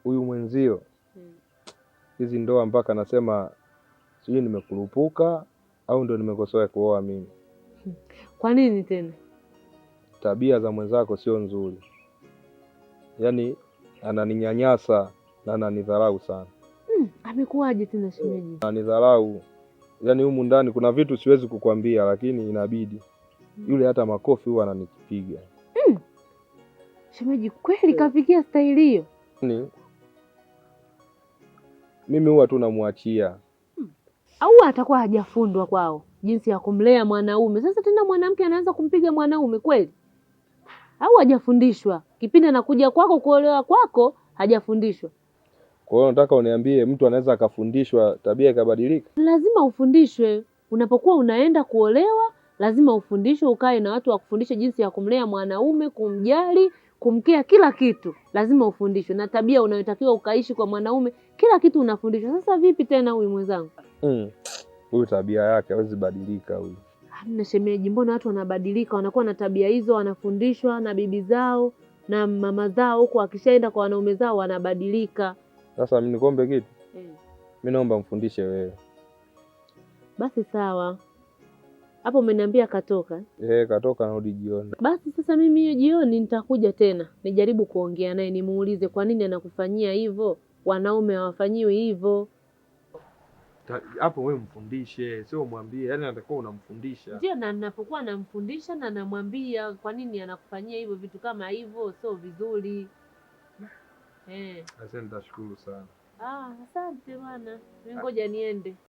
huyu mwenzio hizi ndoa mpaka nasema sijui nimekurupuka au ndo nimekosoa kuoa mimi. Kwa nini tena? Tabia za mwenzako sio nzuri, yaani ananinyanyasa na ananidharau sana. Amekuwaje tena shemeji? Ananidharau, yaani humu ndani kuna vitu siwezi kukwambia, lakini inabidi yule hata makofi huwa ananipiga. Shemeji, kweli kafikia staili hiyo? Mimi huwa tu namwachia. Au atakuwa hajafundwa kwao jinsi ya kumlea mwanaume? Sasa tena mwanamke anaweza kumpiga mwanaume kweli? Au hajafundishwa? Kipindi anakuja kwako kuolewa kwako hajafundishwa. Kwa hiyo nataka uniambie mtu anaweza akafundishwa tabia ikabadilika? Lazima ufundishwe. Unapokuwa unaenda kuolewa lazima ufundishwe, ukae na watu wakufundishe jinsi ya kumlea mwanaume, kumjali, kumkea, kila kitu lazima ufundishwe. Na tabia unayotakiwa ukaishi kwa mwanaume, kila kitu unafundishwa. Sasa vipi tena huyu mwenzangu? Huyu tabia yake hawezi badilika huyu. Hamna shemeji, mbona watu wanabadilika, wanakuwa na tabia hizo, wanafundishwa na bibi zao na mama zao, huko akishaenda kwa wanaume zao wanabadilika. Sasa mimi nikombe kitu? Mimi naomba mfundishe wewe. Basi sawa. Hapo umeniambia katoka? Katoka, narudi jioni. Basi sasa mimi hiyo jioni nitakuja tena nijaribu kuongea naye, nimuulize kwa nini anakufanyia hivyo, wanaume hawafanyiwi hivyo. Hapo wewe mfundishe, sio mwambie. Yaani natakuwa unamfundisha. Ndio, na ninapokuwa namfundisha na namwambia kwa nini anakufanyia hivyo, vitu kama hivyo sio vizuri. Asante, nitashukuru sana. Asante bwana. Mimi ngoja niende.